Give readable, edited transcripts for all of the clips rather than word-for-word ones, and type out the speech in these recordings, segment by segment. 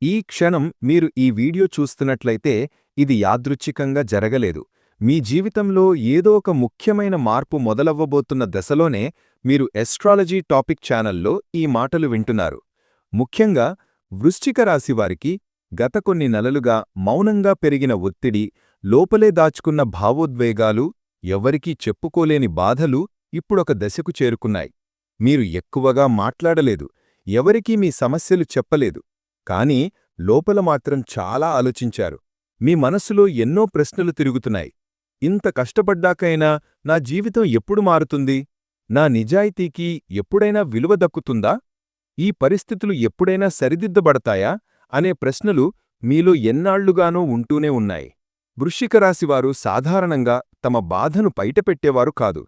ఈ క్షణం మీరు ఈ వీడియో చూస్తున్నట్లయితే ఇది యాదృచ్ఛికంగా జరగలేదు. మీ జీవితంలో ఏదో ఒక ముఖ్యమైన మార్పు మొదలవ్వబోతున్న దశలోనే మీరు ఎస్ట్రాలజీ టాపిక్ ఛానల్లో ఈ మాటలు వింటున్నారు. ముఖ్యంగా వృశ్చిక రాశివారికి గత కొన్ని నెలలుగా మౌనంగా పెరిగిన ఒత్తిడి, లోపలే దాచుకున్న భావోద్వేగాలు, ఎవరికీ చెప్పుకోలేని బాధలు ఇప్పుడొక దశకు చేరుకున్నాయి. మీరు ఎక్కువగా మాట్లాడలేదు, ఎవరికీ మీ సమస్యలు చెప్పలేదు, కానీ లోపల మాత్రం చాలా ఆలోచించారు. మీ మనస్సులో ఎన్నో ప్రశ్నలు తిరుగుతున్నాయి. ఇంత కష్టపడ్డాకైనా నా జీవితం ఎప్పుడు మారుతుంది? నా నిజాయితీకి ఎప్పుడైనా విలువ దక్కుతుందా? ఈ పరిస్థితులు ఎప్పుడైనా సరిదిద్దబడతాయా అనే ప్రశ్నలు మీలో ఎన్నాళ్లుగానో ఉంటూనే ఉన్నాయి. వృశ్చిక రాశివారు సాధారణంగా తమ బాధను బయటపెట్టేవారు కాదు.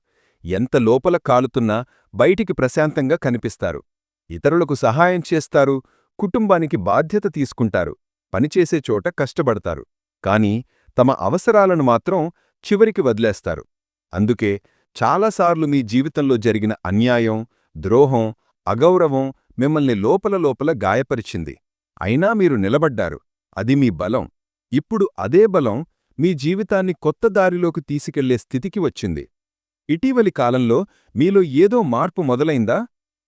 ఎంత లోపల కాలుతున్నా బయటికి ప్రశాంతంగా కనిపిస్తారు. ఇతరులకు సహాయం చేస్తారు, కుటుంబానికి బాధ్యత తీసుకుంటారు, పనిచేసే చోట కష్టపడతారు. కానీ తమ అవసరాలను మాత్రం చివరికి వదిలేస్తారు. అందుకే చాలాసార్లు మీ జీవితంలో జరిగిన అన్యాయం, ద్రోహం, అగౌరవం మిమ్మల్ని లోపల గాయపరిచింది. అయినా మీరు నిలబడ్డారు. అది మీ బలం. ఇప్పుడు అదే బలం మీ జీవితాన్ని కొత్త దారిలోకి తీసుకెళ్లే స్థితికి వచ్చింది. ఇటీవలి కాలంలో మీలో ఏదో మార్పు మొదలైందా?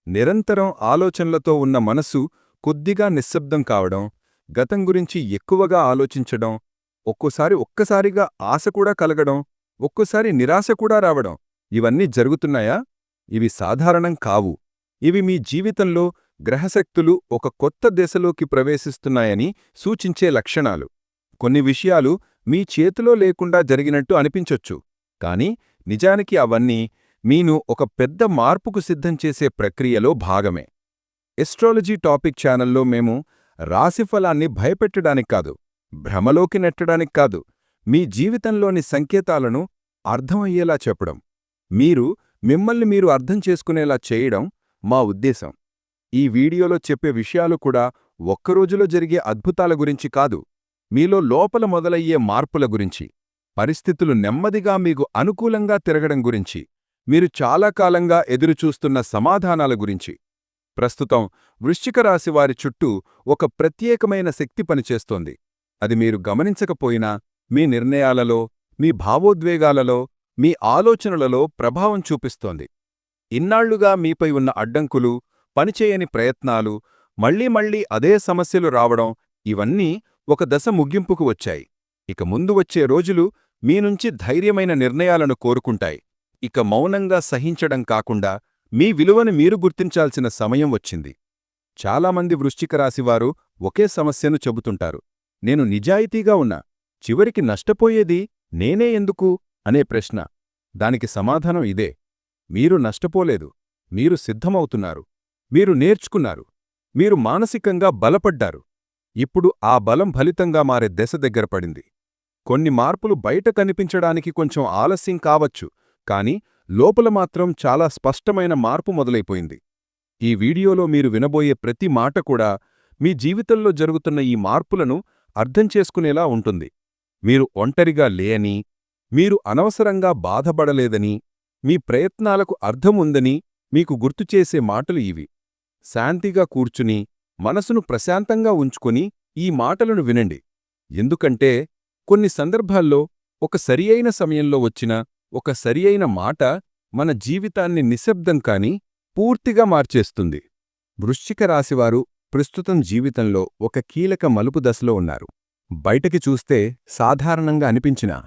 నిరంతరం ఆలోచనలతో ఉన్న మనసు కొద్దిగా నిశ్శబ్దం కావడం, గతం గురించి ఎక్కువగా ఆలోచించడం, ఒక్కసారిగా ఆశ కూడా కలగడం, ఒక్కోసారి నిరాశ కూడా రావడం, ఇవన్నీ జరుగుతున్నాయా? ఇవి సాధారణం కావు. ఇవి మీ జీవితంలో గ్రహశక్తులు ఒక కొత్త దశలోకి ప్రవేశిస్తున్నాయని సూచించే లక్షణాలు. కొన్ని విషయాలు మీ చేతిలో లేకుండా జరిగినట్టు అనిపించొచ్చు, కానీ నిజానికి అవన్నీ మీను ఒక పెద్ద మార్పుకు సిద్ధం చేసే ప్రక్రియలో భాగమే. ఎస్ట్రాలజీ టాపిక్ ఛానల్లో మేము రాశిఫలాన్ని భయపెట్టడానికి కాదు, భ్రమలోకి నెట్టడానికి కాదు, మీ జీవితంలోని సంకేతాలను అర్థమయ్యేలా చెప్పడం, మిమ్మల్ని మీరు అర్థం చేసుకునేలా చేయడం మా ఉద్దేశం. ఈ వీడియోలో చెప్పే విషయాలు కూడా ఒక్కరోజులో జరిగే అద్భుతాల గురించి కాదు, మీలో లోపల మొదలయ్యే మార్పుల గురించి, పరిస్థితులు నెమ్మదిగా మీకు అనుకూలంగా తిరగడం గురించి, మీరు చాలా కాలంగా ఎదురుచూస్తున్న సమాధానాల గురించి. ప్రస్తుతం వృశ్చిక రాశివారి చుట్టూ ఒక ప్రత్యేకమైన శక్తి పనిచేస్తోంది. అది మీరు గమనించకపోయినా మీ నిర్ణయాలలో, మీ భావోద్వేగాలలో, మీ ఆలోచనలలో ప్రభావం చూపిస్తోంది. ఇన్నాళ్లుగా మీపై ఉన్న అడ్డంకులు, పనిచేయని ప్రయత్నాలు, మళ్లీ అదే సమస్యలు రావడం, ఇవన్నీ ఒక దశ ముగింపుకు వచ్చాయి. ఇక ముందు వచ్చే రోజులు మీ నుంచి ధైర్యమైన నిర్ణయాలను కోరుకుంటాయి. ఇక మౌనంగా సహించడం కాకుండా మీ విలువను మీరు గుర్తించాల్సిన సమయం వచ్చింది. చాలామంది వృశ్చిక రాశివారు ఒకే సమస్యను చెబుతుంటారు. నేను నిజాయితీగా ఉన్నా, చివరికి నష్టపోయేది నేనే ఎందుకు అనే ప్రశ్న. దానికి సమాధానం ఇదే: మీరు నష్టపోలేదు, మీరు సిద్ధమవుతున్నారు, మీరు నేర్చుకున్నారు, మీరు మానసికంగా బలపడ్డారు. ఇప్పుడు ఆ బలం ఫలితంగా మారే దశ దగ్గర పడింది. కొన్ని మార్పులు బయట కనిపించడానికి కొంచెం ఆలస్యం కావచ్చు, కానీ లోపల మాత్రం చాలా స్పష్టమైన మార్పు మొదలైపోయింది. ఈ వీడియోలో మీరు వినబోయే ప్రతి మాట కూడా మీ జీవితంలో జరుగుతున్న ఈ మార్పులను అర్థం చేసుకునేలా ఉంటుంది. మీరు ఒంటరిగా లేని, మీరు అనవసరంగా బాధపడలేదని, మీ ప్రయత్నాలకు అర్థం ఉందని మీకు గుర్తుచేసే మాటలు ఇవి. శాంతిగా కూర్చుని, మనసును ప్రశాంతంగా ఉంచుకొని ఈ మాటలను వినండి. ఎందుకంటే కొన్ని సందర్భాల్లో ఒక సరియైన సమయంలో వచ్చిన ఒక సరియైన మాట మన జీవితాన్ని నిశ్శబ్దం కాని పూర్తిగా మార్చేస్తుంది. వృశ్చిక రాశివారు ప్రస్తుతం జీవితంలో ఒక కీలక మలుపు దశలో ఉన్నారు. బయటకి చూస్తే సాధారణంగా అనిపించినా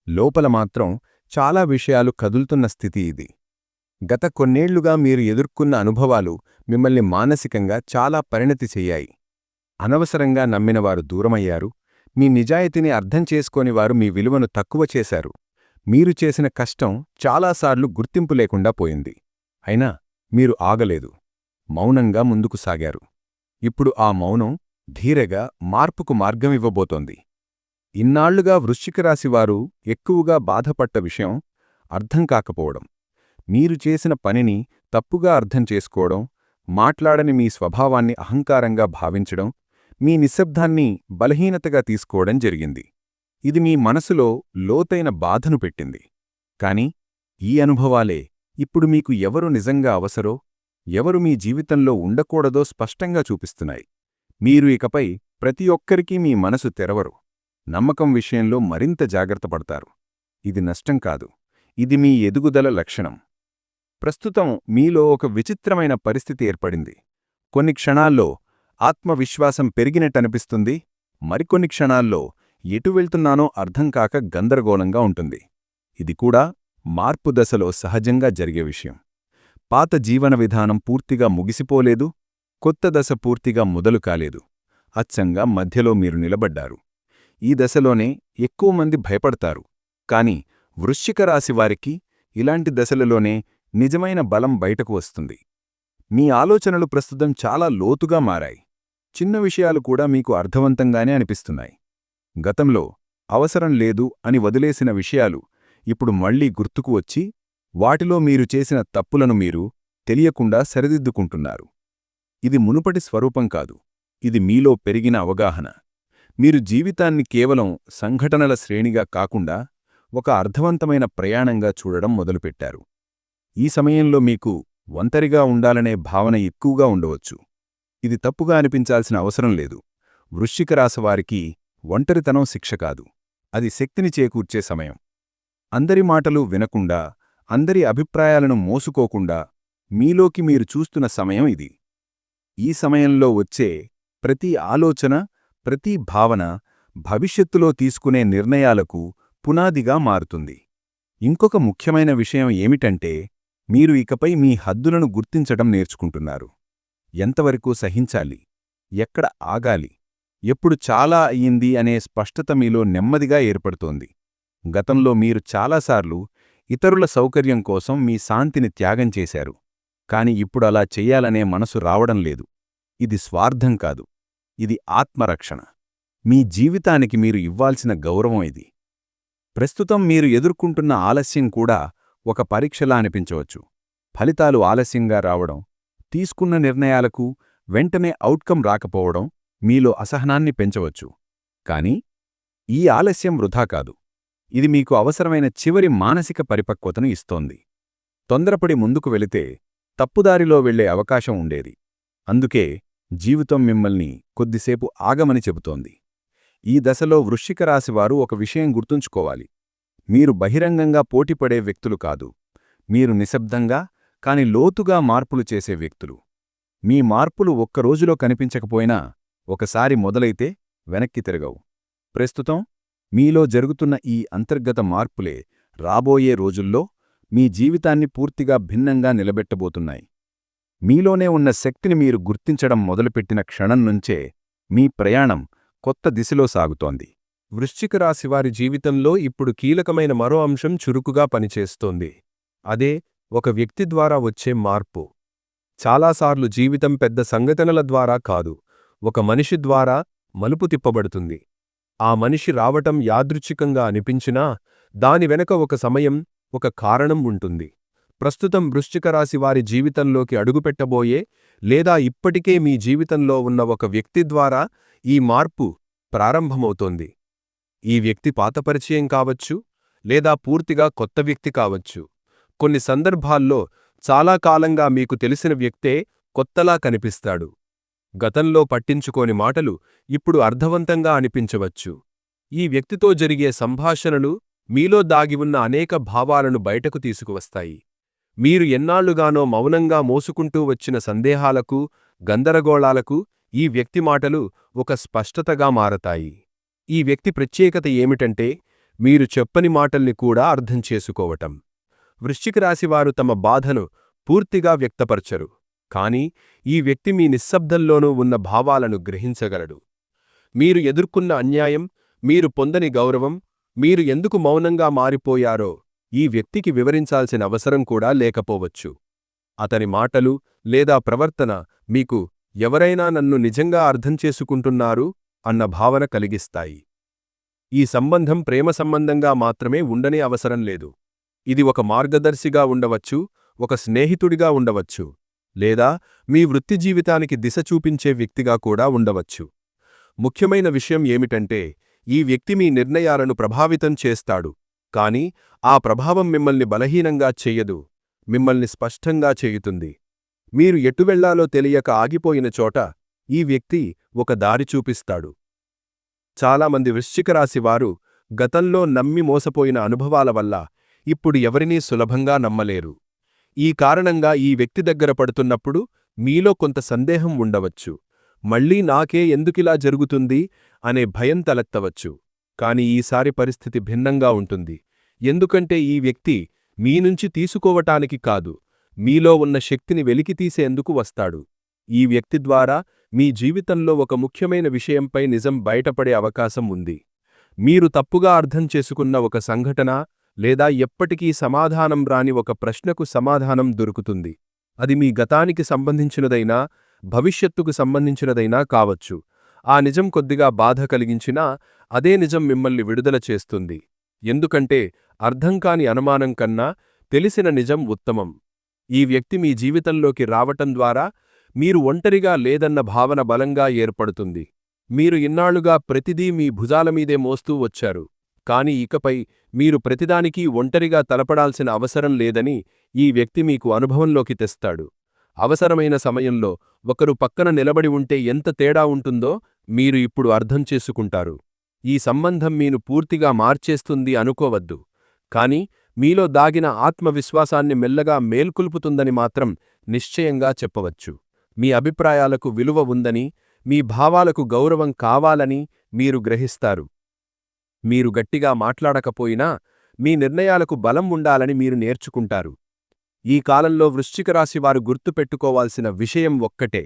లోపల మాత్రం చాలా విషయాలు కదులుతున్న స్థితి ఇది. గత కొన్నేళ్లుగా మీరు ఎదుర్కొన్న అనుభవాలు మిమ్మల్ని మానసికంగా చాలా పరిణతి చెయ్యాయి. అనవసరంగా నమ్మినవారు దూరమయ్యారు, మీ నిజాయితీని అర్థం చేసుకోనివారు మీ విలువను తక్కువ చేశారు. మీరు చేసిన కష్టం చాలాసార్లు గుర్తింపు లేకుండా పోయింది. అయినా మీరు ఆగలేదు, మౌనంగా ముందుకు సాగారు. ఇప్పుడు ఆ మౌనం ధీరగా మార్పుకు మార్గమివ్వబోతోంది. ఇన్నాళ్లుగా వృశ్చిక రాశివారు ఎక్కువగా బాధపడ్డ విషయం అర్థం కాకపోవడం, మీరు చేసిన పనిని తప్పుగా అర్థం చేసుకోవడం, మాట్లాడని మీ స్వభావాన్ని అహంకారంగా భావించడం, మీ నిశ్శబ్దాన్ని బలహీనతగా తీసుకోవడం జరిగింది. ఇది మీ మనసులో లోతైన బాధను పెట్టింది. కాని ఈ అనుభవాలే ఇప్పుడు మీకు ఎవరు నిజంగా అవసరో, ఎవరు మీ జీవితంలో ఉండకూడదో స్పష్టంగా చూపిస్తున్నాయి. మీరు ఇకపై ప్రతి ఒక్కరికీ మీ మనసు తెరవరు. నమ్మకం విషయంలో మరింత జాగ్రత్త పడతారు. ఇది నష్టం కాదు, ఇది మీ ఎదుగుదల లక్షణం. ప్రస్తుతం మీలో ఒక విచిత్రమైన పరిస్థితి ఏర్పడింది. కొన్ని క్షణాల్లో ఆత్మవిశ్వాసం పెరిగినట్టనిపిస్తుంది, మరికొన్ని క్షణాల్లో ఎటు వెళ్తున్నానో అర్థం కాక గందరగోళంగా ఉంటుంది. ఇది కూడా మార్పు దశలో సహజంగా జరిగే విషయం. పాత జీవన విధానం పూర్తిగా ముగిసిపోలేదు, కొత్త దశ పూర్తిగా మొదలు కాలేదు. అచ్చంగా మధ్యలో మీరు నిలబడ్డారు. ఈ దశలోనే ఎక్కువ మంది భయపడతారు. కాని వృశ్చిక రాశివారికి ఇలాంటి దశలలోనే నిజమైన బలం బయటకు వస్తుంది. మీ ఆలోచనలు ప్రస్తుతం చాలా లోతుగా మారాయి. చిన్న విషయాలు కూడా మీకు అర్థవంతంగానే అనిపిస్తున్నాయి. గతంలో అవసరం లేదు అని వదిలేసిన విషయాలు ఇప్పుడు మళ్లీ గుర్తుకు వచ్చి వాటిలో మీరు చేసిన తప్పులను మీరు తెలియకుండా సరిదిద్దుకుంటున్నారు. ఇది మునుపటి స్వరూపం కాదు, ఇది మీలో పెరిగిన అవగాహన. మీరు జీవితాన్ని కేవలం సంఘటనల శ్రేణిగా కాకుండా ఒక అర్థవంతమైన ప్రయాణంగా చూడడం మొదలుపెట్టారు. ఈ సమయంలో మీకు ఒంటరిగా ఉండాలనే భావన ఎక్కువగా ఉండవచ్చు. ఇది తప్పుగా అనిపించాల్సిన అవసరం లేదు. వృశ్చిక రాశివారికి ఒంటరితనం శిక్ష కాదు, అది శక్తిని చేకూర్చే సమయం. అందరి మాటలు వినకుండా, అందరి అభిప్రాయాలను మోసుకోకుండా మీలోకి మీరు చూస్తున్న సమయం ఇది. ఈ సమయంలో వచ్చే ప్రతి ఆలోచన, ప్రతి భావన భవిష్యత్తులో తీసుకునే నిర్ణయాలకు పునాదిగా మారుతుంది. ఇంకొక ముఖ్యమైన విషయం ఏమిటంటే, మీరు ఇకపై మీ హద్దులను గుర్తించడం నేర్చుకుంటున్నారు. ఎంతవరకు సహించాలి, ఎక్కడ ఆగాలి, ఎప్పుడు చాలా అయ్యింది అనే స్పష్టత మీలో నెమ్మదిగా ఏర్పడుతోంది. గతంలో మీరు చాలాసార్లు ఇతరుల సౌకర్యం కోసం మీ శాంతిని త్యాగం చేశారు. కాని ఇప్పుడు అలా చెయ్యాలనే మనసు రావడం లేదు. ఇది స్వార్థం కాదు, ఇది ఆత్మరక్షణ. మీ జీవితానికి మీరు ఇవ్వాల్సిన గౌరవం ఇది. ప్రస్తుతం మీరు ఎదుర్కొంటున్న ఆలస్యం కూడా ఒక పరీక్షలా అనిపించవచ్చు. ఫలితాలు ఆలస్యంగా రావడం, తీసుకున్న నిర్ణయాలకు వెంటనే ఔట్కమ్ రాకపోవడం మీలో అసహనాన్ని పెంచవచ్చు. కాని ఈ ఆలస్యం వృధా కాదు, ఇది మీకు అవసరమైన చివరి మానసిక పరిపక్వతను ఇస్తోంది. తొందరపడి ముందుకు వెళితే తప్పుదారిలో వెళ్లే అవకాశం ఉండేది. అందుకే జీవితం మిమ్మల్ని కొద్దిసేపు ఆగమని చెబుతోంది. ఈ దశలో వృశ్చిక రాశివారు ఒక విషయం గుర్తుంచుకోవాలి. మీరు బహిరంగంగా పోటీపడే వ్యక్తులు కాదు. మీరు నిశ్శబ్దంగా కాని లోతుగా మార్పులు చేసే వ్యక్తులు. మీ మార్పులు ఒక్కరోజులో కనిపించకపోయినా ఒకసారి మొదలైతే వెనక్కి తిరగవు. ప్రస్తుతం మీలో జరుగుతున్న ఈ అంతర్గత మార్పులే రాబోయే రోజుల్లో మీ జీవితాన్ని పూర్తిగా భిన్నంగా నిలబెట్టబోతున్నాయి. మీలోనే ఉన్న శక్తిని మీరు గుర్తించడం మొదలుపెట్టిన క్షణం నుంచే మీ ప్రయాణం కొత్త దిశలో సాగుతోంది. వృశ్చిక రాశివారి జీవితంలో ఇప్పుడు కీలకమైన మరో అంశం చురుకుగా పనిచేస్తోంది. అదే ఒక వ్యక్తి ద్వారా వచ్చే మార్పు. చాలాసార్లు జీవితం పెద్ద సంఘటనల ద్వారా కాదు, ఒక మనిషి ద్వారా మలుపు తిప్పబడుతుంది. ఆ మనిషి రావటం యాదృచ్ఛికంగా అనిపించినా దాని వెనక ఒక సమయం, ఒక కారణం ఉంటుంది. ప్రస్తుతం వృశ్చిక రాశి వారి జీవితంలోకి అడుగుపెట్టబోయే లేదా ఇప్పటికే మీ జీవితంలో ఉన్న ఒక వ్యక్తి ద్వారా ఈ మార్పు ప్రారంభమవుతోంది. ఈ వ్యక్తి పాత పరిచయం కావచ్చు, లేదా పూర్తిగా కొత్త వ్యక్తి కావచ్చు. కొన్ని సందర్భాల్లో చాలా కాలంగా మీకు తెలిసిన వ్యక్తే కొత్తలా కనిపిస్తాడు. గతంలో పట్టించుకోని మాటలు ఇప్పుడు అర్థవంతంగా అనిపించవచ్చు. ఈ వ్యక్తితో జరిగే సంభాషణలు మీలో దాగి ఉన్న అనేక భావాలను బయటకు తీసుకువస్తాయి. మీరు ఎన్నాళ్లుగానో మౌనంగా మోసుకుంటూ వచ్చిన సందేహాలకు, గందరగోళాలకు ఈ వ్యక్తి మాటలు ఒక స్పష్టతగా మారతాయి. ఈ వ్యక్తి ప్రత్యేకత ఏమిటంటే, మీరు చెప్పని మాటల్ని కూడా అర్థం చేసుకోవటం. వృశ్చిక రాశివారు తమ బాధను పూర్తిగా వ్యక్తపరచరు, కాని ఈ వ్యక్తి మీ నిశ్శబ్దంలోనూ ఉన్న భావాలను గ్రహించగలడు. మీరు ఎదుర్కొన్న అన్యాయం, మీరు పొందని గౌరవం, మీరు ఎందుకు మౌనంగా మారిపోయారో ఈ వ్యక్తికి వివరించాల్సిన అవసరం కూడా లేకపోవచ్చు. అతని మాటలు లేదా ప్రవర్తన మీకు ఎవరైనా నన్ను నిజంగా అర్థం చేసుకుంటున్నారు అన్న భావన కలిగిస్తాయి. ఈ సంబంధం ప్రేమ సంబంధంగా మాత్రమే ఉండనే అవసరం లేదు. ఇది ఒక మార్గదర్శిగా ఉండవచ్చు, ఒక స్నేహితుడిగా ఉండవచ్చు, లేదా మీ వృత్తి జీవితానికి దిశ చూపించే వ్యక్తిగా కూడా ఉండవచ్చు. ముఖ్యమైన విషయం ఏమిటంటే, ఈ వ్యక్తి మీ నిర్ణయాలను ప్రభావితం చేస్తాడు, కాని ఆ ప్రభావం మిమ్మల్ని బలహీనంగా చెయ్యదు, మిమ్మల్ని స్పష్టంగా చేయుతుంది. మీరు ఎటు వెళ్లాలో తెలియక ఆగిపోయిన చోట ఈ వ్యక్తి ఒక దారి చూపిస్తాడు. చాలామంది వృశ్చిక రాశి వారు గతంలో నమ్మి మోసపోయిన అనుభవాల వల్ల ఇప్పుడు ఎవరినీ సులభంగా నమ్మలేరు. ఈ కారణంగా ఈ వ్యక్తి దగ్గర పడుతున్నప్పుడు మీలో కొంత సందేహం ఉండవచ్చు. మళ్ళీ నాకే ఎందుకిలా జరుగుతుంది అనే భయం తలెత్తవచ్చు. కాని ఈసారి పరిస్థితి భిన్నంగా ఉంటుంది. ఎందుకంటే ఈ వ్యక్తి మీ నుంచి తీసుకోవటానికి కాదు, మీలో ఉన్న శక్తిని వెలికితీసేందుకు వస్తాడు. ఈ వ్యక్తి ద్వారా మీ జీవితంలో ఒక ముఖ్యమైన విషయంపై నిజం బయటపడే అవకాశం ఉంది. మీరు తప్పుగా అర్థం చేసుకున్న ఒక సంఘటన లేదా ఎప్పటికీ సమాధానం రాని ఒక ప్రశ్నకు సమాధానం దొరుకుతుంది. అది మీ గతానికి సంబంధించినదైనా భవిష్యత్తుకు సంబంధించినదైనా కావచ్చు. ఆ నిజం కొద్దిగా బాధ కలిగించినా అదే నిజం మిమ్మల్ని విడుదల చేస్తుంది. ఎందుకంటే అర్థంకాని అనుమానం కన్నా తెలిసిన నిజం ఉత్తమం. ఈ వ్యక్తి మీ జీవితంలోకి రావటం ద్వారా మీరు ఒంటరిగా లేదన్న భావన బలంగా ఏర్పడుతుంది. మీరు ఇన్నాళ్లుగా ప్రతిదీ మీ భుజాలమీదే మోస్తూ వచ్చారు. కాని ఇకపై మీరు ప్రతిదానికీ ఒంటరిగా తలపడాల్సిన అవసరం లేదని ఈ వ్యక్తి మీకు అనుభవంలోకి తెస్తాడు. అవసరమైన సమయంలో ఒకరు పక్కన నిలబడి ఉంటే ఎంత తేడా ఉంటుందో మీరు ఇప్పుడు అర్థం చేసుకుంటారు. ఈ సంబంధం మీను పూర్తిగా మార్చేస్తుంది అనుకోవద్దు, కాని మీలో దాగిన ఆత్మవిశ్వాసాన్ని మెల్లగా మేల్కొల్పుతుందని మాత్రం నిశ్చయంగా చెప్పవచ్చు. మీ అభిప్రాయాలకు విలువ ఉందని, మీ భావాలకు గౌరవం కావాలని మీరు గ్రహిస్తారు. మీరు గట్టిగా మాట్లాడకపోయినా మీ నిర్ణయాలకు బలం ఉండాలని మీరు నేర్చుకుంటారు. ఈ కాలంలో వృశ్చిక రాశివారు గుర్తుపెట్టుకోవాల్సిన విషయం ఒక్కటే: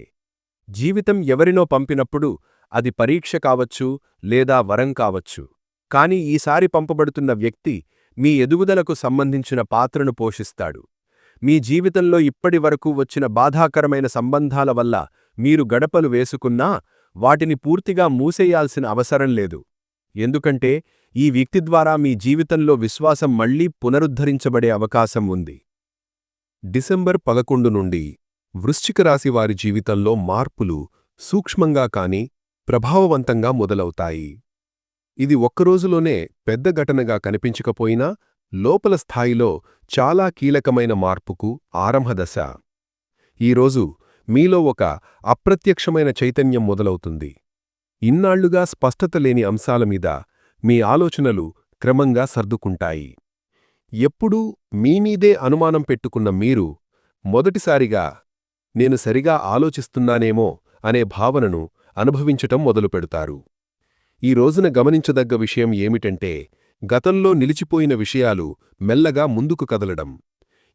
జీవితం ఎవరినో పంపినప్పుడు అది పరీక్ష కావచ్చు లేదా వరం కావచ్చు. కాని ఈసారి పంపబడుతున్న వ్యక్తి మీ ఎదుగుదలకు సంబంధించిన పాత్రను పోషిస్తాడు. మీ జీవితంలో ఇప్పటివరకు వచ్చిన బాధాకరమైన సంబంధాల వల్ల మీరు గడపలు వేసుకున్నా వాటిని పూర్తిగా మూసేయాల్సిన అవసరం లేదు. ఎందుకంటే ఈ వ్యక్తి ద్వారా మీ జీవితంలో విశ్వాసం మళ్లీ పునరుద్ధరించబడే అవకాశం ఉంది. డిసెంబర్ 11 నుండి వృశ్చిక రాశి వారి జీవితంలో మార్పులు సూక్ష్మంగా కాని ప్రభావవంతంగా మొదలవుతాయి. ఇది ఒక్కరోజులోనే పెద్ద ఘటనగా కనిపించకపోయినా లోపల స్థాయిలో చాలా కీలకమైన మార్పుకు ఆరంభదశ. ఈరోజు మీలో ఒక అప్రత్యక్షమైన చైతన్యం మొదలవుతుంది. ఇన్నాళ్లుగా స్పష్టత లేని అంశాలమీద మీ ఆలోచనలు క్రమంగా సర్దుకుంటాయి. ఎప్పుడూ మీమీదే అనుమానం పెట్టుకున్న మీరు మొదటిసారిగా నేను సరిగా ఆలోచిస్తున్నానేమో అనే భావనను అనుభవించటం మొదలుపెడతారు. ఈ రోజున గమనించదగ్గ విషయం ఏమిటంటే, గతంలో నిలిచిపోయిన విషయాలు మెల్లగా ముందుకు కదలడం.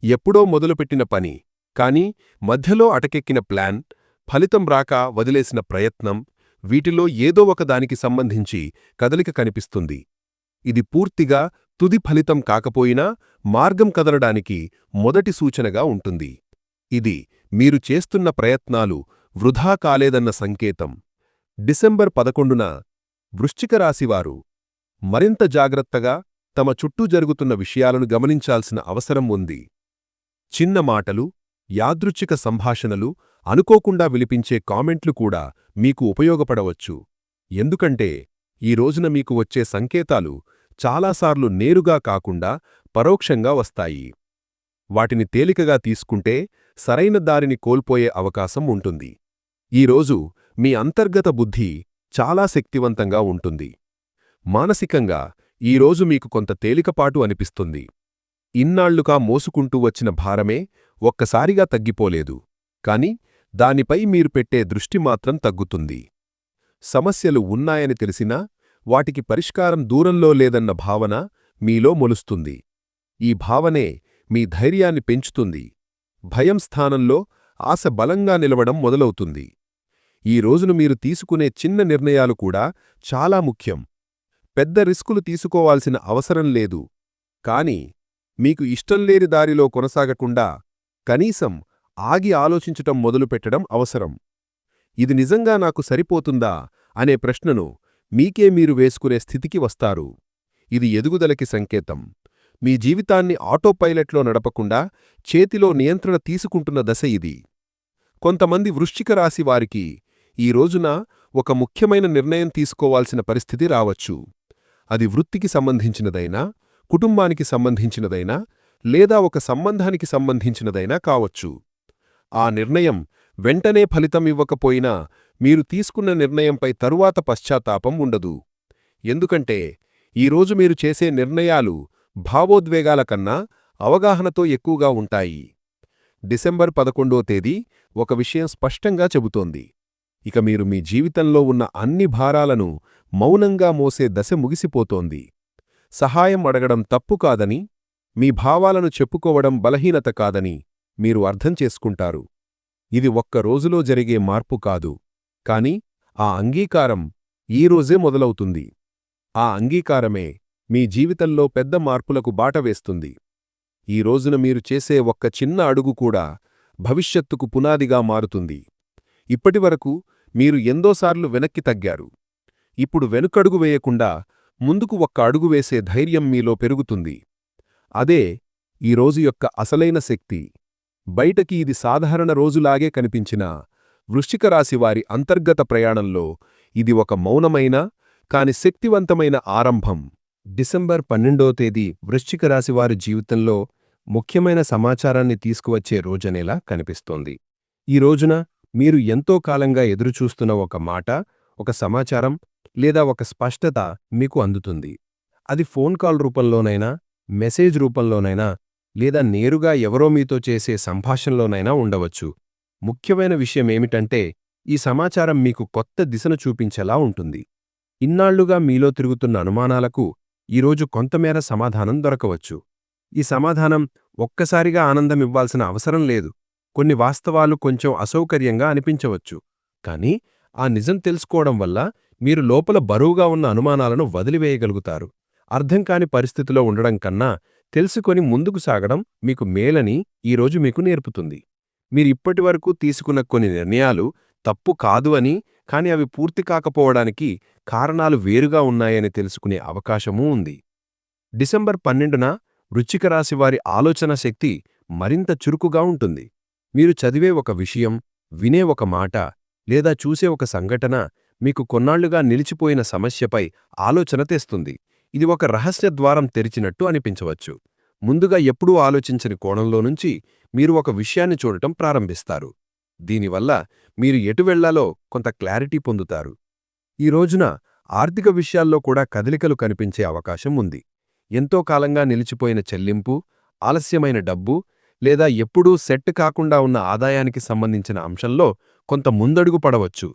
ఎప్పుడో మొదలుపెట్టిన పని, కాని మధ్యలో అటకెక్కిన ప్లాన్, ఫలితం రాక వదిలేసిన ప్రయత్నం, వీటిలో ఏదో ఒకదానికి సంబంధించి కదలిక కనిపిస్తుంది. ఇది పూర్తిగా తుది ఫలితం కాకపోయినా మార్గం కదలడానికి మొదటి సూచనగా ఉంటుంది. ఇది మీరు చేస్తున్న ప్రయత్నాలు వృధా కాలేదన్న సంకేతం. డిసెంబర్ 11న వృశ్చిక రాశివారు మరింత జాగ్రత్తగా తమ చుట్టూ జరుగుతున్న విషయాలను గమనించాల్సిన అవసరం ఉంది. చిన్న మాటలు, యాదృచ్ఛిక సంభాషణలు, అనుకోకుండా విలిపించే కామెంట్లు కూడా మీకు ఉపయోగపడవచ్చు. ఎందుకంటే ఈ రోజున మీకు వచ్చే సంకేతాలు చాలాసార్లు నేరుగా కాకుండా పరోక్షంగా వస్తాయి. వాటిని తేలికగా తీసుకుంటే సరైన దారిని కోల్పోయే అవకాశం ఉంటుంది. ఈరోజు మీ అంతర్గత బుద్ధి చాలా శక్తివంతంగా ఉంటుంది. మానసికంగా ఈరోజు మీకు కొంత తేలికపాటు అనిపిస్తుంది. ఇన్నాళ్లుగా మోసుకుంటూ వచ్చిన భారమే ఒక్కసారిగా తగ్గిపోలేదు, కాని దానిపై మీరు పెట్టే దృష్టి మాత్రం తగ్గుతుంది. సమస్యలు ఉన్నాయని తెలిసినా వాటికి పరిష్కారం దూరంలో లేదన్న భావన మీలో మొలుస్తుంది. ఈ భావనే మీ ధైర్యాన్ని పెంచుతుంది. భయం స్థానంలో ఆశ బలంగా నిలవడం మొదలవుతుంది. ఈ రోజును మీరు తీసుకునే చిన్న నిర్ణయాలు కూడా చాలా ముఖ్యం. పెద్ద రిస్కులు తీసుకోవాల్సిన అవసరం లేదు, కాని మీకు ఇష్టంలేని దారిలో కొనసాగకుండా కనీసం ఆగి ఆలోచించటం మొదలుపెట్టడం అవసరం. ఇది నిజంగా నాకు సరిపోతుందా అనే ప్రశ్నను మీకే మీరు వేసుకునే స్థితికి వస్తారు. ఇది ఎదుగుదలకి సంకేతం. మీ జీవితాన్ని ఆటోపైలట్లో నడపకుండా చేతిలో నియంత్రణ తీసుకుంటున్న దశ ఇది. కొంతమంది వృశ్చిక రాశి వారికి ఈ రోజున ఒక ముఖ్యమైన నిర్ణయం తీసుకోవాల్సిన పరిస్థితి రావచ్చు. అది వృత్తికి సంబంధించినదైనా, కుటుంబానికి సంబంధించినదైనా, లేదా ఒక సంబంధానికి సంబంధించినదైనా కావచ్చు. ఆ నిర్ణయం వెంటనే ఫలితం ఇవ్వకపోయినా మీరు తీసుకున్న నిర్ణయంపై తరువాత పశ్చాత్తాపం ఉండదు. ఎందుకంటే ఈరోజు మీరు చేసే నిర్ణయాలు భావోద్వేగాల కన్నా అవగాహనతో ఎక్కువగా ఉంటాయి. డిసెంబర్ 11వ తేదీ ఒక విషయం స్పష్టంగా చెబుతోంది. ఇక మీరు మీ జీవితంలో ఉన్న అన్ని భారాలను మౌనంగా మోసే దశ ముగిసిపోతోంది. సహాయం అడగడం తప్పు కాదని, మీ భావాలను చెప్పుకోవడం బలహీనత కాదని మీరు అర్థం చేసుకుంటారు. ఇది ఒక్క రోజులో జరిగే మార్పు కాదు, కాని ఆ అంగీకారం ఈరోజే మొదలవుతుంది. ఆ అంగీకారమే మీ జీవితంలో పెద్ద మార్పులకు బాట వేస్తుంది. ఈ రోజున మీరు చేసే ఒక్క చిన్న అడుగు కూడా భవిష్యత్తుకు పునాదిగా మారుతుంది. ఇప్పటివరకు మీరు ఎందోసార్లు వెనక్కి తగ్గారు. ఇప్పుడు వెనుకడుగు వేయకుండా ముందుకు ఒక్క అడుగు వేసే ధైర్యం మీలో పెరుగుతుంది. అదే ఈ రోజు యొక్క అసలైన శక్తి. బయటకి ఇది సాధారణ రోజులాగే కనిపించినా వృశ్చిక రాశివారి అంతర్గత ప్రయాణంలో ఇది ఒక మౌనమైన కాని శక్తివంతమైన ఆరంభం. డిసెంబర్ 12వ తేదీ వృశ్చిక రాశివారి జీవితంలో ముఖ్యమైన సమాచారాన్ని తీసుకువచ్చే రోజనేలా కనిపిస్తోంది. ఈ రోజున మీరు ఎంతో కాలంగా ఎదురుచూస్తున్న ఒక మాట, ఒక సమాచారం లేదా ఒక స్పష్టత మీకు అందుతుంది. అది ఫోన్ కాల్ రూపంలోనైనా, మెసేజ్ రూపంలోనైనా లేదా నేరుగా ఎవరో మీతో చేసే సంభాషణలోనైనా ఉండవచ్చు. ముఖ్యమైన విషయమేమిటంటే ఈ సమాచారం మీకు కొత్త దిశను చూపించేలా ఉంటుంది. ఇన్నాళ్లుగా మీలో తిరుగుతున్న అనుమానాలకు ఈరోజు కొంతమేర సమాధానం దొరకవచ్చు. ఈ సమాధానం ఒక్కసారిగా ఆనందమివ్వాల్సిన అవసరం లేదు. కొన్ని వాస్తవాలు కొంచెం అసౌకర్యంగా అనిపించవచ్చు. కానీ ఆ నిజం తెలుసుకోవడం వల్ల మీరు లోపల బరువుగా ఉన్న అనుమానాలను వదిలివేయగలుగుతారు. అర్థం కాని పరిస్థితిలో ఉండడం కన్నా తెలుసుకొని ముందుకు సాగడం మీకు మేలని ఈరోజు మీకు నేర్పుతుంది. మీరిప్పటివరకు తీసుకున్న కొన్ని నిర్ణయాలు తప్పు కాదు అని, కాని అవి పూర్తి కాకపోవడానికి కారణాలు వేరుగా ఉన్నాయని తెలుసుకునే అవకాశమూ ఉంది. డిసెంబర్ 12న వృశ్చిక రాశివారి ఆలోచన శక్తి మరింత చురుకుగా ఉంటుంది. మీరు చదివే ఒక విషయం, వినే ఒక మాట లేదా చూసే ఒక సంఘటన మీకు కొన్నాళ్లుగా నిలిచిపోయిన సమస్యపై ఆలోచన తెస్తుంది. ఇది ఒక రహస్య ద్వారం తెరిచినట్టు అనిపించవచ్చు. ముందుగా ఎప్పుడూ ఆలోచించని కోణంలో నుంచి మీరు ఒక విషయాన్ని చూడటం ప్రారంభిస్తారు. దీనివల్ల మీరు ఎటు వెళ్లాలో కొంత క్లారిటీ పొందుతారు. ఈ రోజున ఆర్థిక విషయాల్లో కూడా కదలికలు కనిపించే అవకాశం ఉంది. ఎంతో కాలంగా నిలిచిపోయిన చెల్లింపు, ఆలస్యమైన డబ్బు లేదా ఎప్పుడూ సెట్ కాకుండా ఉన్న ఆదాయానికి సంబంధించిన అంశంలో కొంత ముందడుగు పడవచ్చు.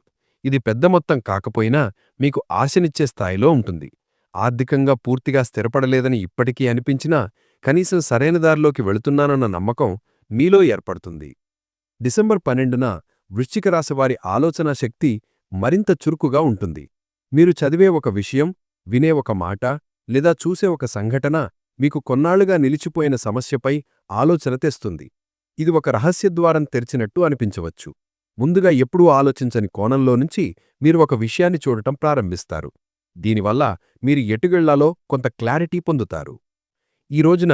ఇది పెద్ద మొత్తం కాకపోయినా మీకు ఆశనిచ్చే స్థాయిలో ఉంటుంది. ఆర్థికంగా పూర్తిగా స్థిరపడలేదని ఇప్పటికీ అనిపించినా కనీసం సరైన దారిలోకి వెళుతున్నానన్న నమ్మకం మీలో ఏర్పడుతుంది. డిసెంబర్ 12న వృశ్చిక రాశివారి ఆలోచనా శక్తి మరింత చురుకుగా ఉంటుంది. మీరు చదివే ఒక విషయం, వినే ఒక మాట లేదా చూసే ఒక సంఘటన మీకు కొన్నాళ్లుగా నిలిచిపోయిన సమస్యపై ఆలోచన తెస్తుంది. ఇది ఒక రహస్యద్వారం తెరిచినట్టు అనిపించవచ్చు. ముందుగా ఎప్పుడూ ఆలోచించని కోణంలో నుంచి మీరు ఒక విషయాన్ని చూడటం ప్రారంభిస్తారు. దీనివల్ల మీరు ఎటుగెళ్లాలో కొంత క్లారిటీ పొందుతారు. ఈ రోజున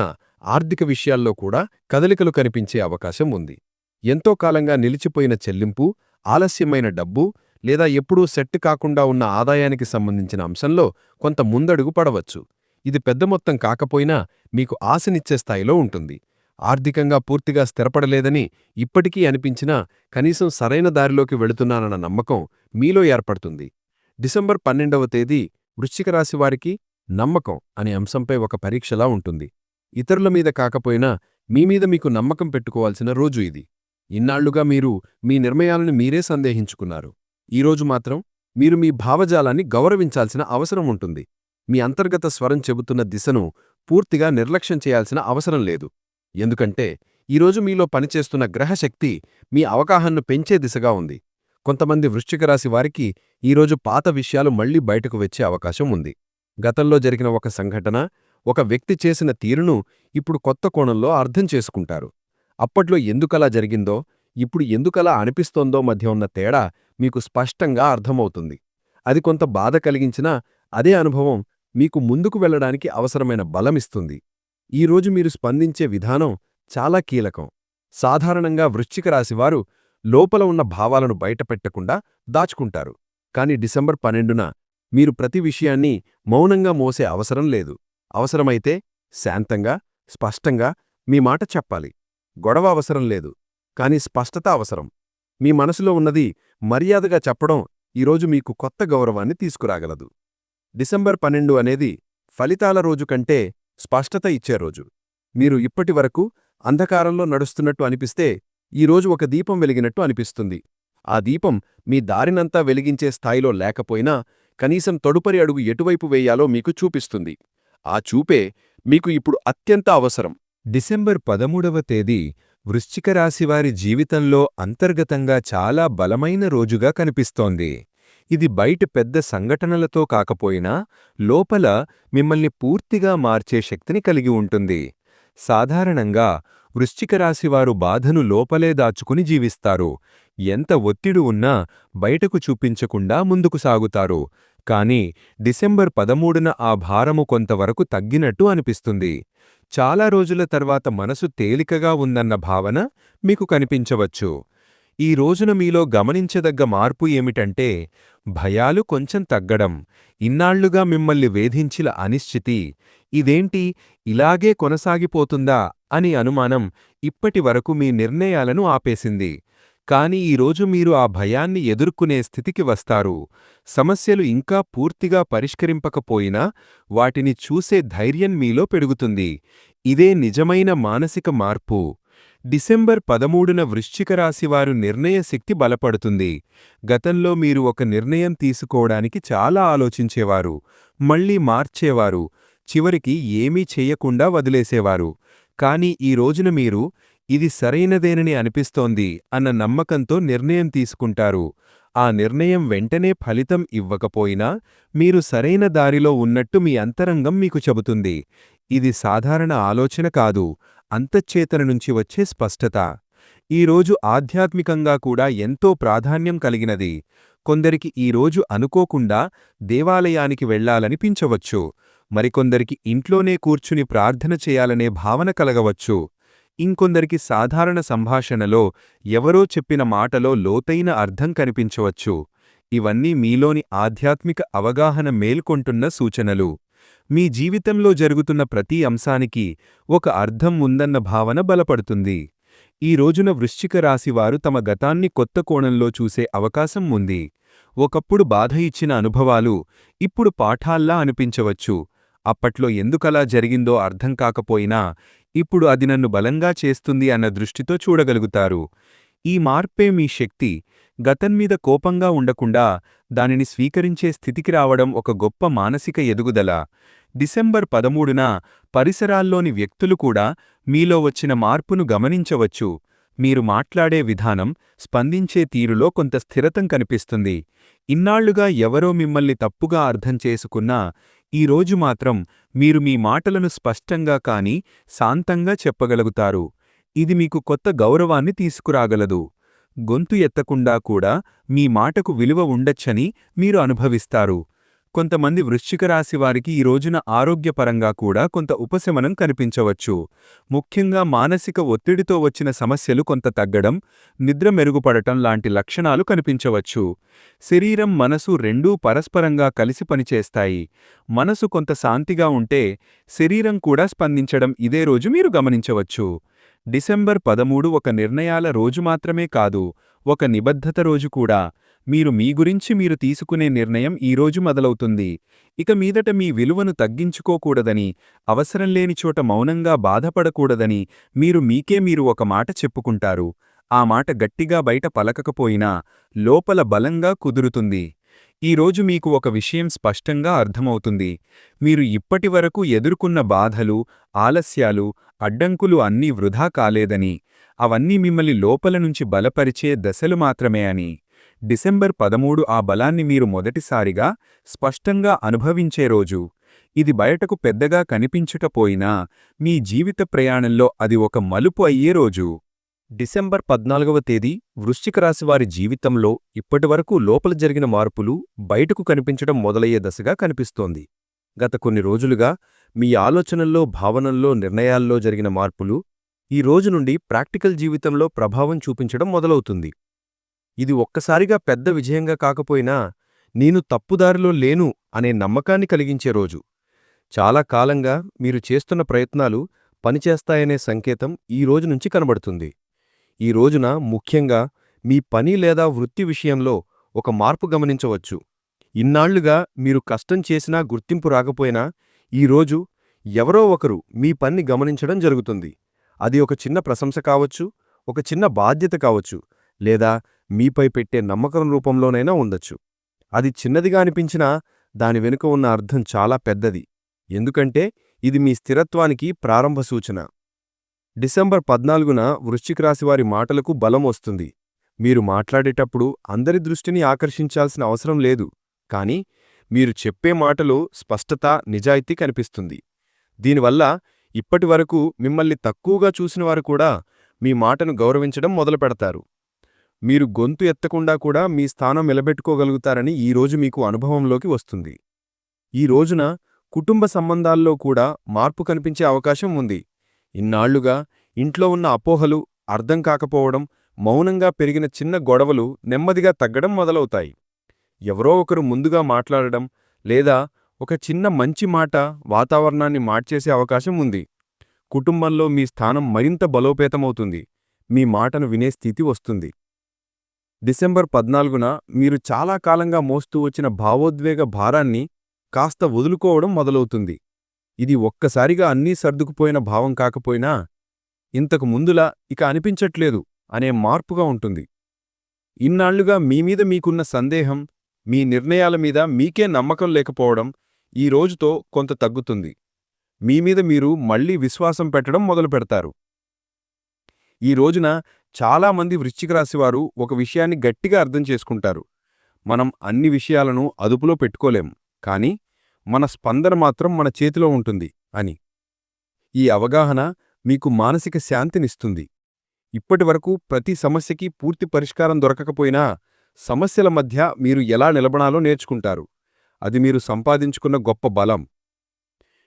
ఆర్థిక విషయాల్లో కూడా కదలికలు కనిపించే అవకాశం ఉంది. ఎంతో కాలంగా నిలిచిపోయిన చెల్లింపు, ఆలస్యమైన డబ్బు లేదా ఎప్పుడూ సెట్ కాకుండా ఉన్న ఆదాయానికి సంబంధించిన అంశంలో కొంత ముందడుగు పడవచ్చు. ఇది పెద్ద మొత్తం కాకపోయినా మీకు ఆశనిచ్చే స్థాయిలో ఉంటుంది. ఆర్థికంగా పూర్తిగా స్థిరపడలేదని ఇప్పటికీ అనిపించినా కనీసం సరైన దారిలోకి వెళుతున్నానన్న నమ్మకం మీలో ఏర్పడుతుంది. డిసెంబర్ 12వ తేదీ వృశ్చిక రాశివారికి నమ్మకం అనే అంశంపై ఒక పరీక్షలా ఉంటుంది. ఇతరుల మీద కాకపోయినా మీమీద మీకు నమ్మకం పెట్టుకోవాల్సిన రోజు ఇది. ఇన్నాళ్లుగా మీరు మీ నిర్ణయాలను మీరే సందేహించుకున్నారు. ఈరోజు మాత్రం మీరు మీ భావజాలాన్ని గౌరవించాల్సిన అవసరం ఉంటుంది. మీ అంతర్గత స్వరం చెబుతున్న దిశను పూర్తిగా నిర్లక్ష్యం చేయాల్సిన అవసరం లేదు. ఎందుకంటే ఈరోజు మీలో పనిచేస్తున్న గ్రహశక్తి మీ అవగాహనను పెంచే దిశగా ఉంది. కొంతమంది వృశ్చిక రాశి వారికి ఈరోజు పాత విషయాలు మళ్లీ బయటకు వచ్చే అవకాశం ఉంది. గతంలో జరిగిన ఒక సంఘటన, ఒక వ్యక్తి చేసిన తీరును ఇప్పుడు కొత్త కోణంలో అర్థం చేసుకుంటారు. అప్పట్లో ఎందుకలా జరిగిందో, ఇప్పుడు ఎందుకలా అనిపిస్తోందో మధ్య ఉన్న తేడా మీకు స్పష్టంగా అర్థమవుతుంది. అది కొంత బాధ కలిగించినా అదే అనుభవం మీకు ముందుకు వెళ్లడానికి అవసరమైన బలమిస్తుంది. ఈరోజు మీరు స్పందించే విధానం చాలా కీలకం. సాధారణంగా వృశ్చిక రాశివారు లోపల ఉన్న భావాలను బయటపెట్టకుండా దాచుకుంటారు. కాని డిసెంబర్ 12న మీరు ప్రతి విషయాన్ని మౌనంగా మోసే అవసరం లేదు. అవసరమైతే శాంతంగా, స్పష్టంగా మీ మాట చెప్పాలి. గొడవ అవసరం లేదు, కాని స్పష్టత అవసరం. మీ మనసులో ఉన్నది మర్యాదగా చెప్పడం ఈరోజు మీకు కొత్త గౌరవాన్ని తీసుకురాగలదు. డిసెంబర్ 12 అనేది ఫలితాల రోజు కంటే స్పష్టత ఇచ్చే రోజు. మీరు ఇప్పటివరకు అంధకారంలో నడుస్తున్నట్టు అనిపిస్తే ఈరోజు ఒక దీపం వెలిగినట్టు అనిపిస్తుంది. ఆ దీపం మీ దారినంతా వెలిగించే స్థాయిలో లేకపోయినా కనీసం తదుపరి అడుగు ఎటువైపు వేయాలో మీకు చూపిస్తుంది. ఆ చూపే మీకు ఇప్పుడు అత్యంత అవసరం. డిసెంబర్ 13వ తేదీ వృశ్చిక రాశివారి జీవితంలో అంతర్గతంగా చాలా బలమైన రోజుగా కనిపిస్తోంది. ఇది బయట పెద్ద సంఘటనలతో కాకపోయినా లోపల మిమ్మల్ని పూర్తిగా మార్చే శక్తిని కలిగి ఉంటుంది. సాధారణంగా వృశ్చిక రాశివారు బాధను లోపలే దాచుకుని జీవిస్తారు. ఎంత ఒత్తిడి ఉన్నా బయటకు చూపించకుండా ముందుకు సాగుతారు. కానీ డిసెంబర్ 13న ఆ భారము కొంతవరకు తగ్గినట్టు అనిపిస్తుంది. చాలా రోజుల తర్వాత మనసు తేలికగా ఉందన్న భావన మీకు కనిపించవచ్చు. ఈ రోజున మీలో గమనించదగ్గ మార్పు ఏమిటంటే భయాలు కొంచెం తగ్గడం, ఇన్నాళ్లుగా మిమ్మల్ని వేధించిన అనిశ్చితి, ఇదేంటి ఇలాగే కొనసాగిపోతుందా అని అనుమానం ఇప్పటివరకు మీ నిర్ణయాలను ఆపేసింది. కాని ఈరోజు మీరు ఆ భయాన్ని ఎదుర్కొనే స్థితికి వస్తారు. సమస్యలు ఇంకా పూర్తిగా పరిష్కరింపకపోయినా వాటిని చూసే ధైర్యం మీలో పెరుగుతుంది. ఇదే నిజమైన మానసిక మార్పు. డిసెంబర్ 13న వృశ్చిక రాశివారు నిర్ణయ శక్తి బలపడుతుంది. గతంలో మీరు ఒక నిర్ణయం తీసుకోవడానికి చాలా ఆలోచించేవారు, మళ్లీ మార్చేవారు, చివరికి ఏమీ చెయ్యకుండా వదిలేసేవారు. కాని ఈ రోజున మీరు ఇది సరైనదేనని అనిపిస్తోంది అన్న నమ్మకంతో నిర్ణయం తీసుకుంటారు. ఆ నిర్ణయం వెంటనే ఫలితం ఇవ్వకపోయినా మీరు సరైన దారిలో ఉన్నట్టు మీ అంతరంగం మీకు చెబుతుంది. ఇది సాధారణ ఆలోచన కాదు, అంతఃచేతన నుంచి వచ్చే స్పష్టత. ఈరోజు ఆధ్యాత్మికంగా కూడా ఎంతో ప్రాధాన్యం కలిగినది. కొందరికి ఈరోజు అనుకోకుండా దేవాలయానికి వెళ్లాలనిపించవచ్చు. మరికొందరికి ఇంట్లోనే కూర్చుని ప్రార్థన చేయాలనే భావన కలగవచ్చు. ఇంకొందరికి సాధారణ సంభాషణలో ఎవరో చెప్పిన మాటలో లోతైన అర్థం కనిపించవచ్చు. ఇవన్నీ మీలోని ఆధ్యాత్మిక అవగాహన మేల్కొంటున్న సూచనలు. మీ జీవితంలో జరుగుతున్న ప్రతి అంశానికి ఒక అర్థం ఉందన్న భావన బలపడుతుంది. ఈ రోజున వృశ్చిక రాశివారు తమ గతాన్ని కొత్త కోణంలో చూసే అవకాశం ఉంది. ఒకప్పుడు బాధ ఇచ్చిన అనుభవాలు ఇప్పుడు పాఠాల్లా అనిపించవచ్చు. అప్పట్లో ఎందుకలా జరిగిందో అర్థం కాకపోయినా ఇప్పుడు అది నన్ను బలంగా చేస్తుంది అన్న దృష్టితో చూడగలుగుతారు. ఈ మార్పే మీ శక్తి. గతంమీద కోపంగా ఉండకుండా దానిని స్వీకరించే స్థితికి రావడం ఒక గొప్ప మానసిక ఎదుగుదల. డిసెంబర్ 13న పరిసరాల్లోని వ్యక్తులు కూడా మీలో వచ్చిన మార్పును గమనించవచ్చు. మీరు మాట్లాడే విధానం, స్పందించే తీరులో కొంత స్థిరతం కనిపిస్తుంది. ఇన్నాళ్లుగా ఎవరో మిమ్మల్ని తప్పుగా అర్థం చేసుకున్నా ఈరోజు మాత్రం మీరు మీ మాటలను స్పష్టంగా కాని శాంతంగా చెప్పగలుగుతారు. ఇది మీకు కొత్త గౌరవాన్ని తీసుకురాగలదు. గొంతు ఎత్తకుండా కూడా మీ మాటకు విలువ ఉండొచ్చని మీరు అనుభవిస్తారు. కొంతమంది వృశ్చిక రాశివారికి ఈ రోజున ఆరోగ్యపరంగా కూడా కొంత ఉపశమనం కనిపించవచ్చు. ముఖ్యంగా మానసిక ఒత్తిడితో వచ్చిన సమస్యలు కొంత తగ్గడం, నిద్ర మెరుగుపడటం లాంటి లక్షణాలు కనిపించవచ్చు. శరీరం, మనసు రెండూ పరస్పరంగా కలిసి పనిచేస్తాయి. మనసు కొంత శాంతిగా ఉంటే శరీరం కూడా స్పందించడం ఇదే రోజు మీరు గమనించవచ్చు. డిసెంబర్ 13 ఒక నిర్ణయాల రోజు మాత్రమే కాదు, ఒక నిబద్ధత రోజు కూడా. మీరు మీ గురించి మీరు తీసుకునే నిర్ణయం ఈరోజు మొదలవుతుంది. ఇక మీదట మీ విలువను తగ్గించుకోకూడదని, అవసరం లేని చోట మౌనంగా బాధపడకూడదని మీకే మీరు ఒక మాట చెప్పుకుంటారు. ఆ మాట గట్టిగా బయట పలకకపోయినా లోపల బలంగా కుదురుతుంది. ఈరోజు మీకు ఒక విషయం స్పష్టంగా అర్థమవుతుంది. మీరు ఇప్పటివరకు ఎదుర్కొన్న బాధలు, ఆలస్యాలు, అడ్డంకులు అన్నీ వృధా కాలేదని, అవన్నీ మిమ్మల్ని లోపల నుంచి బలపరిచే దశలు మాత్రమే అని. డిసెంబర్ 13 ఆ బలాన్ని మీరు మొదటిసారిగా స్పష్టంగా అనుభవించే రోజు. ఇది బయటకు పెద్దగా కనిపించకపోయినా మీ జీవిత ప్రయాణంలో అది ఒక మలుపు అయ్యే రోజు. డిసెంబర్ 14వ తేదీ వృశ్చిక రాశివారి జీవితంలో ఇప్పటివరకు లోపల జరిగిన మార్పులు బయటకు కనిపించడం మొదలయ్యే దశగా కనిపిస్తోంది. గత కొన్ని రోజులుగా మీ ఆలోచనల్లో, భావనల్లో, నిర్ణయాల్లో జరిగిన మార్పులు ఈ రోజు నుండి ప్రాక్టికల్ జీవితంలో ప్రభావం చూపించడం మొదలవుతుంది. ఇది ఒక్కసారిగా పెద్ద విజయంగా కాకపోయినా నేను తప్పుదారిలో లేను అనే నమ్మకాన్ని కలిగించే రోజు. చాలా కాలంగా మీరు చేస్తున్న ప్రయత్నాలు పనిచేస్తాయనే సంకేతం ఈ రోజు నుంచి కనబడుతుంది. ఈ రోజున ముఖ్యంగా మీ పని లేదా వృత్తి విషయంలో ఒక మార్పు గమనించవచ్చు. ఇన్నాళ్లుగా మీరు కష్టం చేసినా గుర్తింపు రాకపోయినా ఈరోజు ఎవరో ఒకరు మీ పన్ని గమనించడం జరుగుతుంది. అది ఒక చిన్న ప్రశంస కావచ్చు, ఒక చిన్న బాధ్యత కావచ్చు, లేదా మీపై పెట్టే నమ్మకం రూపంలోనైనా ఉండొచ్చు. అది చిన్నదిగా అనిపించినా దాని వెనుక ఉన్న అర్థం చాలా పెద్దది. ఎందుకంటే ఇది మీ స్థిరత్వానికి ప్రారంభ సూచన. డిసెంబర్ 14న వృశ్చిక రాశివారి మాటలకు బలం వస్తుంది. మీరు మాట్లాడేటప్పుడు అందరి దృష్టిని ఆకర్షించాల్సిన అవసరం లేదు, కానీ మీరు చెప్పే మాటలో స్పష్టత, నిజాయితీ కనిపిస్తుంది. దీనివల్ల ఇప్పటివరకు మిమ్మల్ని తక్కువగా చూసినవారు కూడా మీ మాటను గౌరవించడం మొదలుపెడతారు. మీరు గొంతు ఎత్తకుండా కూడా మీ స్థానం నిలబెట్టుకోగలుగుతారని ఈరోజు మీకు అనుభవంలోకి వస్తుంది. ఈ రోజున కుటుంబ సంబంధాల్లో కూడా మార్పు కనిపించే అవకాశం ఉంది. ఇన్నాళ్లుగా ఇంట్లో ఉన్న అపోహలు, అర్థం కాకపోవడం, మౌనంగా పెరిగిన చిన్న గొడవలు నెమ్మదిగా తగ్గడం మొదలవుతాయి. ఎవరో ఒకరు ముందుగా మాట్లాడడం లేదా ఒక చిన్న మంచి మాట వాతావరణాన్ని మార్చేసే అవకాశం ఉంది. కుటుంబంలో మీ స్థానం మరింత బలోపేతమవుతుంది. మీ మాటను వినే స్థితి వస్తుంది. డిసెంబర్ 14న మీరు చాలా కాలంగా మోస్తూ వచ్చిన భావోద్వేగ భారాన్ని కాస్త వదులుకోవడం మొదలవుతుంది. ఇది ఒక్కసారిగా అన్నీ సర్దుకుపోయిన భావం కాకపోయినా ఇంతకు ముందులా ఇక అనిపించట్లేదు అనే మార్పుగా ఉంటుంది. ఇన్నాళ్లుగా మీమీద మీకున్న సందేహం, మీ నిర్ణయాల మీద మీకే నమ్మకం లేకపోవడం ఈ రోజుతో కొంత తగ్గుతుంది. మీమీద మీరు మళ్లీ విశ్వాసం పెట్టడం మొదలుపెడతారు. ఈ రోజున చాలామంది వృశ్చిక రాశివారు ఒక విషయాన్ని గట్టిగా అర్థం చేసుకుంటారు. మనం అన్ని విషయాలను అదుపులో పెట్టుకోలేం, కానీ మన స్పందన మాత్రం మన చేతిలో ఉంటుంది అని. ఈ అవగాహన మీకు మానసిక శాంతినిస్తుంది. ఇప్పటివరకు ప్రతి సమస్యకి పూర్తి పరిష్కారం దొరకకపోయినా సమస్యల మధ్య మీరు ఎలా నిలబడాలో నేర్చుకుంటారు. అది మీరు సంపాదించుకున్న గొప్ప బలం.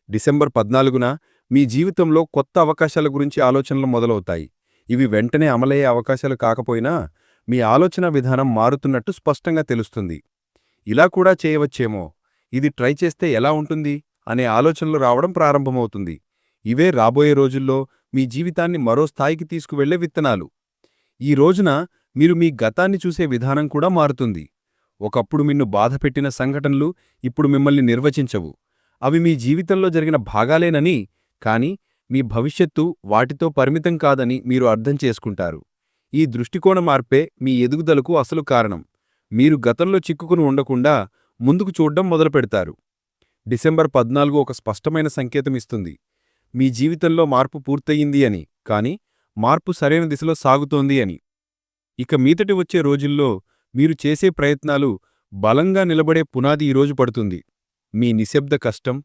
డిసెంబర్ 14న మీ జీవితంలో కొత్త అవకాశాల గురించి ఆలోచనలు మొదలవుతాయి. ఇవి వెంటనే అమలయ్యే అవకాశాలు కాకపోయినా మీ ఆలోచన విధానం మారుతున్నట్టు స్పష్టంగా తెలుస్తుంది. ఇలా కూడా చేయవచ్చేమో, ఇది ట్రై చేస్తే ఎలా ఉంటుంది అనే ఆలోచనలు రావడం ప్రారంభమవుతుంది. ఇవే రాబోయే రోజుల్లో మీ జీవితాన్ని మరో స్థాయికి తీసుకువెళ్లే విత్తనాలు. ఈ రోజున మీరు మీ గతాన్ని చూసే విధానం కూడా మారుతుంది. ఒకప్పుడు మిన్ను బాధపెట్టిన సంఘటనలు ఇప్పుడు మిమ్మల్ని నిర్వచించవు. అవి మీ జీవితంలో జరిగిన భాగాలేనని, కానీ మీ భవిష్యత్తు వాటితో పరిమితం కాదని మీరు అర్థం చేసుకుంటారు. ఈ దృష్టికోణ మార్పే మీ ఎదుగుదలకు అసలు కారణం. మీరు గతంలో చిక్కుకుని ఉండకుండా ముందుకు చూడ్డం మొదలుపెడతారు. డిసెంబర్ 14 ఒక స్పష్టమైన సంకేతమిస్తుంది. మీ జీవితంలో మార్పు పూర్తయింది అని, కానీ మార్పు సరైన దిశలో సాగుతోంది అని. ఇక మీదటి వచ్చే రోజుల్లో మీరు చేసే ప్రయత్నాలు బలంగా నిలబడే పునాది ఈరోజు పడుతుంది. మీ నిశ్శబ్ద కష్టం,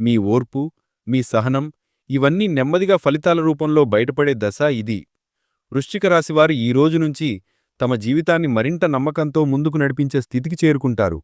మీ ఓర్పు, మీ సహనం ఇవన్నీ నెమ్మదిగా ఫలితాల రూపంలో బయటపడే దశ ఇది. వృశ్చిక రాశివారు ఈ రోజు నుంచి తమ జీవితాన్ని మరింత నమ్మకంతో ముందుకు నడిపించే స్థితికి చేరుకుంటారు.